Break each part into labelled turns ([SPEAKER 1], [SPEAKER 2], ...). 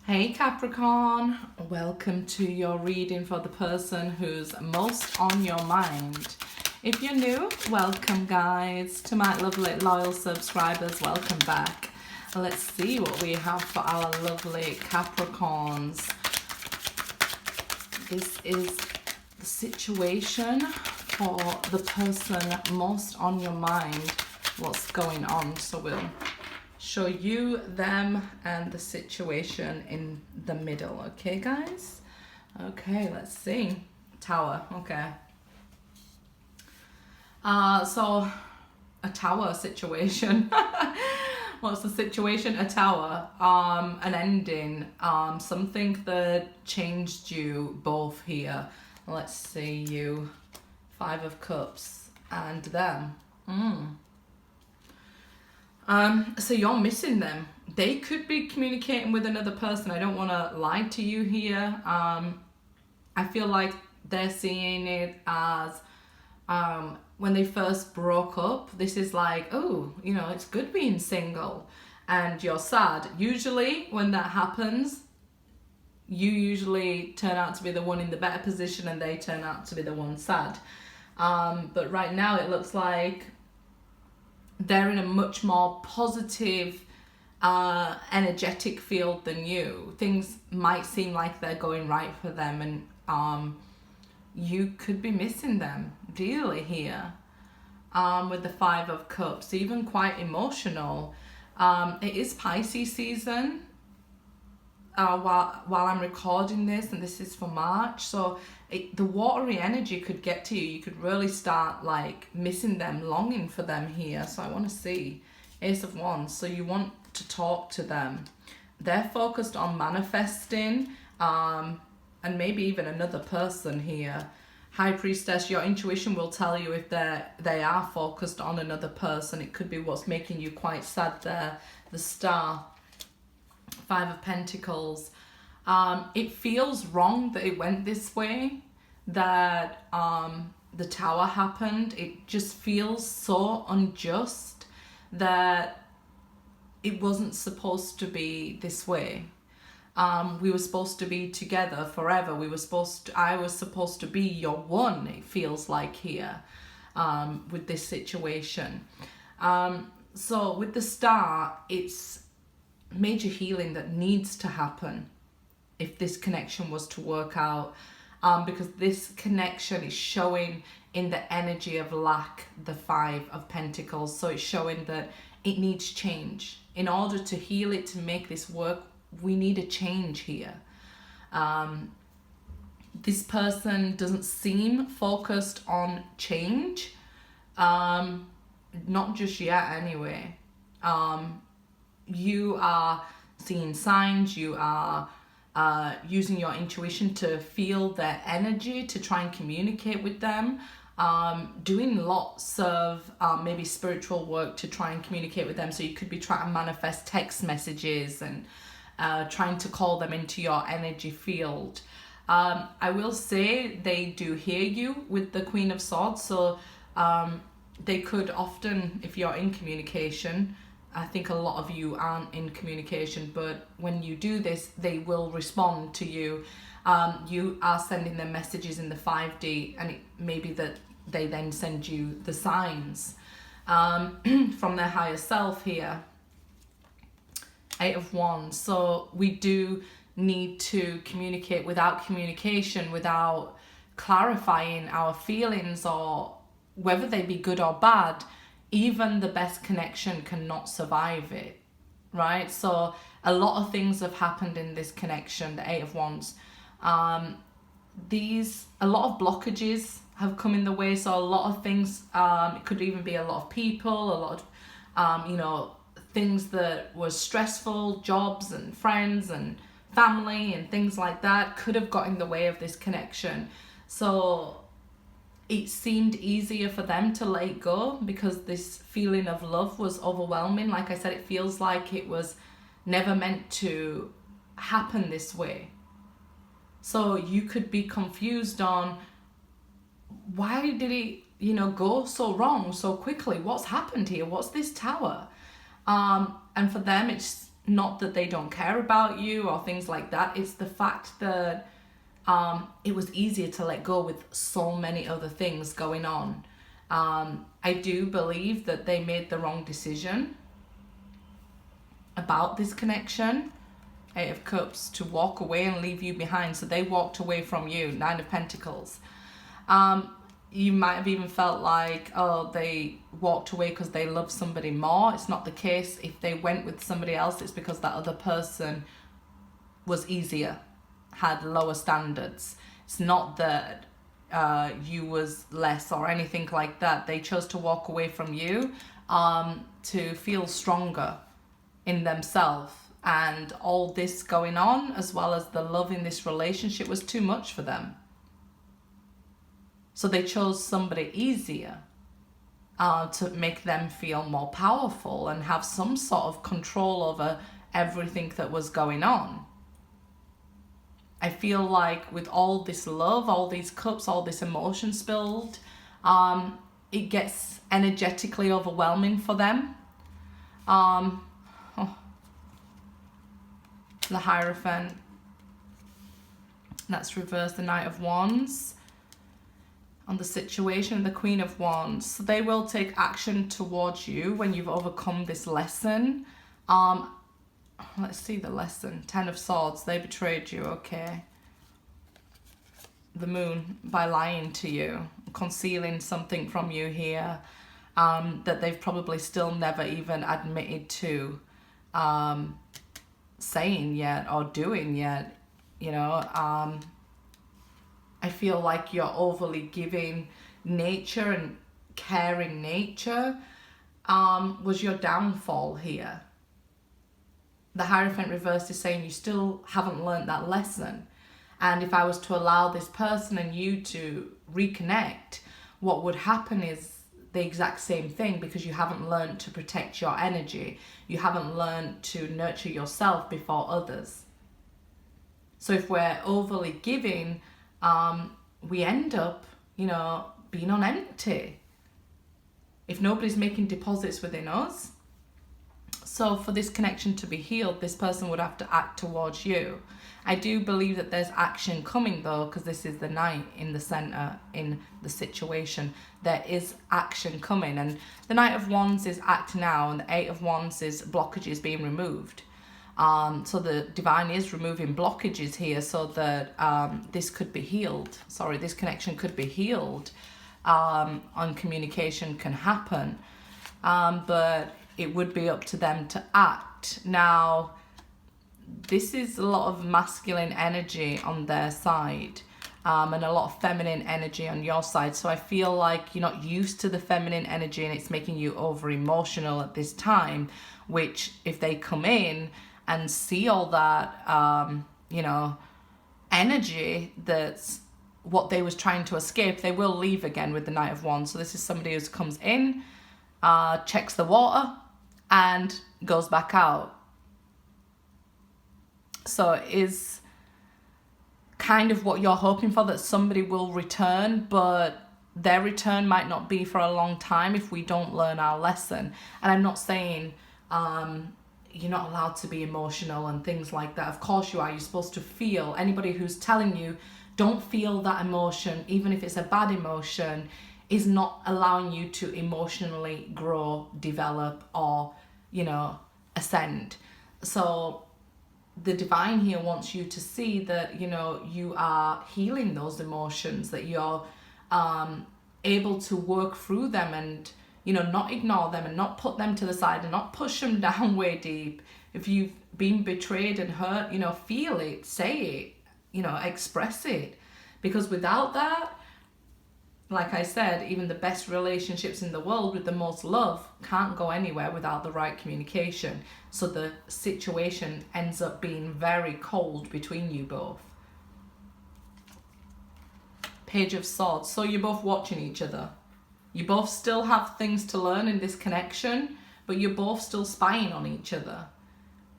[SPEAKER 1] Hey Capricorn, welcome to your reading for the person who's most on your mind. If you're new, welcome guys. To my lovely loyal subscribers, welcome back. Let's see what we have for our lovely Capricorns. This is the situation for the person most on your mind, what's going on. So we'll show you, them, and the situation in the middle. Okay, guys? Okay, let's see. Tower, okay. So, a tower situation. What's the situation? A tower, an ending, something that changed you both here. Let's see you. 5 of Cups and them. So you're missing them. They could be communicating with another person. I don't want to lie to you here. I feel like they're seeing it as when they first broke up, this is like, oh, you know, it's good being single and you're sad. Usually when that happens, you usually turn out to be the one in the better position and they turn out to be the one sad. But right now it looks like they're in a much more positive, energetic field than you. Things might seem like they're going right for them, and you could be missing them dearly here. With the 5 of Cups, even quite emotional. It is Pisces season while I'm recording this, and this is for March, so the watery energy could get to you. You could really start like missing them, longing for them here. So I want to see Ace of Wands. So you want to talk to them. They're focused on manifesting, and maybe even another person here. High Priestess, your intuition will tell you if they are focused on another person. It could be what's making you quite sad there. The Star, 5 of Pentacles. It feels wrong that it went this way, that the Tower happened. It just feels so unjust that it wasn't supposed to be this way. We were supposed to be together forever. I was supposed to be your one, it feels like here, with this situation. So with the Star, it's major healing that needs to happen if this connection was to work out, because this connection is showing in the energy of lack, the 5 of Pentacles. So it's showing that it needs change. In order to heal it, to make this work, we need a change here. This person doesn't seem focused on change, not just yet anyway. You are seeing signs, you are using your intuition to feel their energy, to try and communicate with them, doing lots of maybe spiritual work to try and communicate with them. So you could be trying to manifest text messages and trying to call them into your energy field. I will say they do hear you with the Queen of Swords, so they could often, if you're in communication, I think a lot of you aren't in communication, but when you do this, they will respond to you. You are sending them messages in the 5D, and it may be that they then send you the signs from their higher self here. 8 of Wands. So we do need to communicate. Without communication, without clarifying our feelings, or whether they be good or bad, even the best connection cannot survive it, right? So a lot of things have happened in this connection, the 8 of Wands. A lot of blockages have come in the way, so a lot of things, it could even be a lot of people, a lot of, things that were stressful, jobs and friends and family and things like that could have got in the way of this connection. So it seemed easier for them to let it go because this feeling of love was overwhelming. Like I said, it feels like it was never meant to happen this way. So you could be confused on why did it, go so wrong so quickly? What's happened here? What's this Tower? And for them, it's not that they don't care about you or things like that. It's the fact that it was easier to let go with so many other things going on. I do believe that they made the wrong decision about this connection. 8 of Cups, to walk away and leave you behind. So they walked away from you. 9 of Pentacles. You might have even felt like, oh, they walked away because they love somebody more. It's not the case. If they went with somebody else, it's because that other person was easier, had lower standards. It's not that you was less or anything like that. They chose to walk away from you to feel stronger in themselves. And all this going on, as well as the love in this relationship, was too much for them. So they chose somebody easier to make them feel more powerful and have some sort of control over everything that was going on. I feel like with all this love, all these cups, all this emotion spilled, it gets energetically overwhelming for them. The Hierophant, that's reversed. The Knight of Wands on the situation, the Queen of Wands. So they will take action towards you when you've overcome this lesson. Let's see the lesson. 10 of Swords, they betrayed you, okay. The Moon, by lying to you, concealing something from you here that they've probably still never even admitted to saying yet or doing yet, you know. I feel like your overly giving nature and caring nature was your downfall here. The Hierophant reversed is saying you still haven't learned that lesson. And if I was to allow this person and you to reconnect, what would happen is the exact same thing, because you haven't learned to protect your energy. You haven't learned to nurture yourself before others. So if we're overly giving, we end up, you know, being on empty. If nobody's making deposits within us. So for this connection to be healed, this person would have to act towards you. I do believe that there's action coming though, because this is the Knight in the center in the situation. There is action coming, and the Knight of Wands is act now, and the 8 of Wands is blockages being removed. So the divine is removing blockages here, so that this could be healed. Sorry, this connection could be healed. On communication can happen, but it would be up to them to act. Now, this is a lot of masculine energy on their side, and a lot of feminine energy on your side. So I feel like you're not used to the feminine energy, and it's making you over emotional at this time, which if they come in and see all that, you know, energy, that's what they was trying to escape, they will leave again with the Knight of Wands. So this is somebody who comes in, checks the water, and goes back out. So it is kind of what you're hoping for, that somebody will return, but their return might not be for a long time if we don't learn our lesson. And I'm not saying you're not allowed to be emotional and things like that. Of course you are. You're supposed to feel. Anybody who's telling you don't feel that emotion, even if it's a bad emotion, is not allowing you to emotionally grow, develop, or, you know, ascend. So the divine here wants you to see that, you know, you are healing those emotions, that you're able to work through them and, you know, not ignore them and not put them to the side and not push them down way deep. If you've been betrayed and hurt, you know, feel it, say it, you know, express it. Because without that, like I said, even the best relationships in the world with the most love can't go anywhere without the right communication. So the situation ends up being very cold between you both. Page of Swords. So you're both watching each other. You both still have things to learn in this connection, but you're both still spying on each other.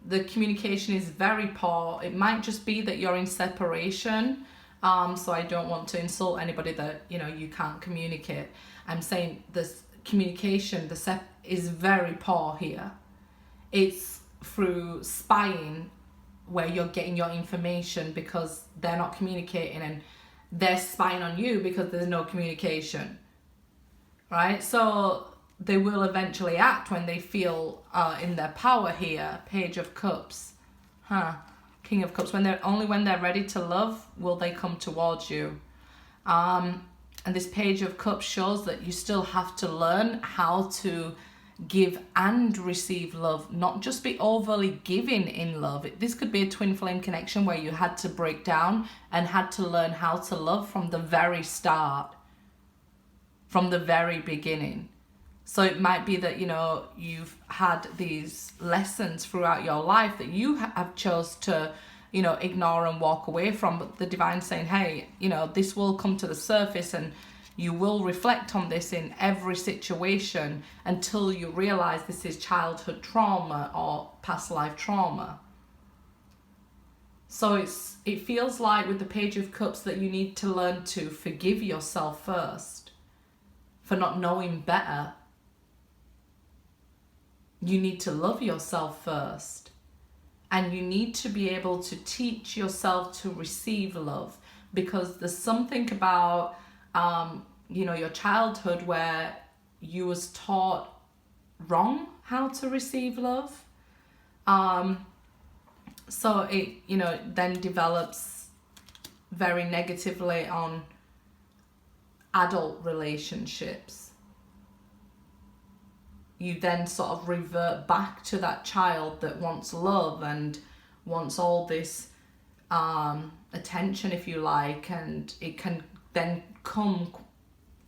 [SPEAKER 1] The communication is very poor. It might just be that you're in separation. So I don't want to insult anybody that, you know, you can't communicate. I'm saying this communication, is very poor here. It's through spying, where you're getting your information because they're not communicating, and they're spying on you because there's no communication, right? So they will eventually act when they feel in their power here. Page of Cups, King of Cups. When they're ready to love will they come towards you. And this Page of Cups shows that you still have to learn how to give and receive love, not just be overly giving in love. This could be a twin flame connection where you had to break down and had to learn how to love from the very start, from the very beginning. So it might be that, you know, you've had these lessons throughout your life that you have chose to, you know, ignore and walk away from, but the divine's saying, hey, you know, this will come to the surface and you will reflect on this in every situation until you realize this is childhood trauma or past life trauma. So it feels like with the Page of Cups that you need to learn to forgive yourself first for not knowing better. You need to love yourself first. And you need to be able to teach yourself to receive love, because there's something about, you know, your childhood where you was taught wrong how to receive love. So it, you know, then develops very negatively on adult relationships. You then sort of revert back to that child that wants love and wants all this attention, if you like, and it can then come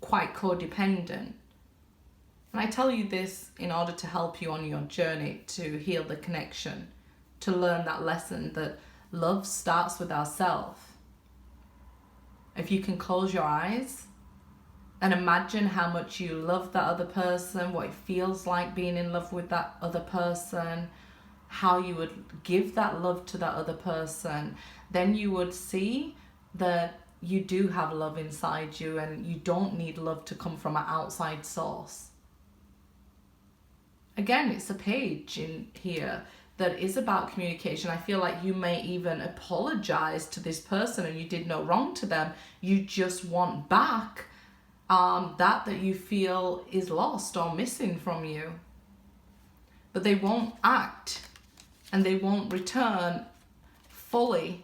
[SPEAKER 1] quite codependent. And I tell you this in order to help you on your journey to heal the connection, to learn that lesson that love starts with ourselves. If you can close your eyes and imagine how much you love that other person, what it feels like being in love with that other person, how you would give that love to that other person, then you would see that you do have love inside you and you don't need love to come from an outside source. Again, it's a page in here that is about communication. I feel like you may even apologize to this person and you did no wrong to them. You just want back that you feel is lost or missing from you. But they won't act and they won't return fully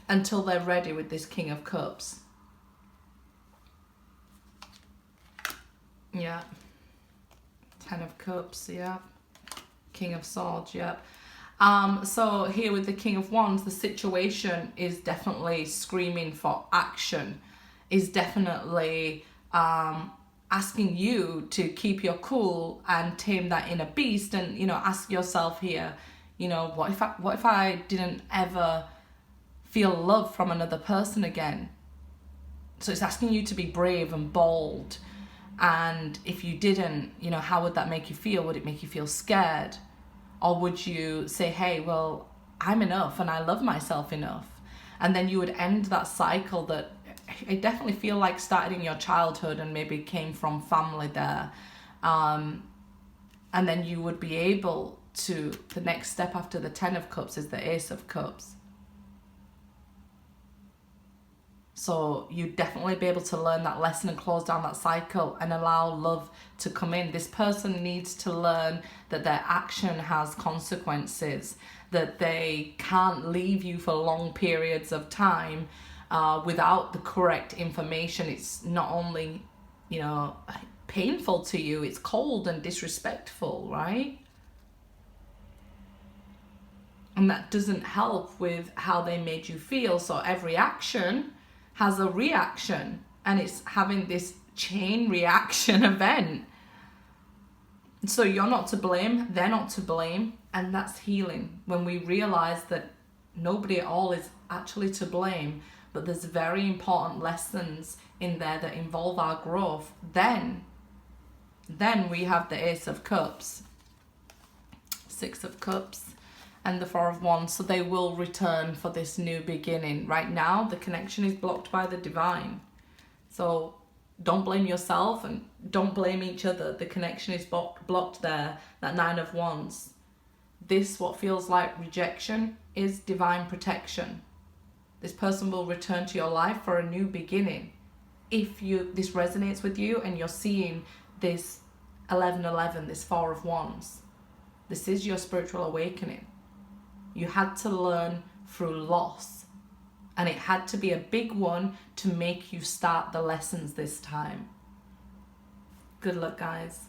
[SPEAKER 1] until they're ready with this King of Cups. Yeah. 10 of Cups, yeah. King of Swords, yeah. So here with the King of Wands, the situation is definitely screaming for action, is definitely asking you to keep your cool and tame that inner beast, and, you know, ask yourself here, you know, what if I didn't ever feel love from another person again? So it's asking you to be brave and bold. And if you didn't, you know, how would that make you feel? Would it make you feel scared? Or would you say, hey, well, I'm enough and I love myself enough? And then you would end that cycle that I definitely feel like started in your childhood and maybe came from family there. And then you would be able to, the next step after the 10 of Cups is the Ace of Cups. So you definitely be able to learn that lesson and close down that cycle and allow love to come in. This person needs to learn that their action has consequences, that they can't leave you for long periods of time without the correct information. It's not only, you know, painful to you, it's cold and disrespectful, right? And that doesn't help with how they made you feel. So every action has a reaction, and it's having this chain reaction event. So you're not to blame, they're not to blame, and that's healing. When we realize that nobody at all is actually to blame, but there's very important lessons in there that involve our growth, then we have the Ace of Cups, 6 of Cups, and the 4 of Wands. So they will return for this new beginning. Right now, the connection is blocked by the divine. So don't blame yourself and don't blame each other. The connection is blocked there, that 9 of Wands. this, what feels like rejection, is divine protection. This person will return to your life for a new beginning. If this resonates with you and you're seeing this 1111, this Four of Wands, this is your spiritual awakening. You had to learn through loss, and it had to be a big one to make you start the lessons this time. Good luck, guys.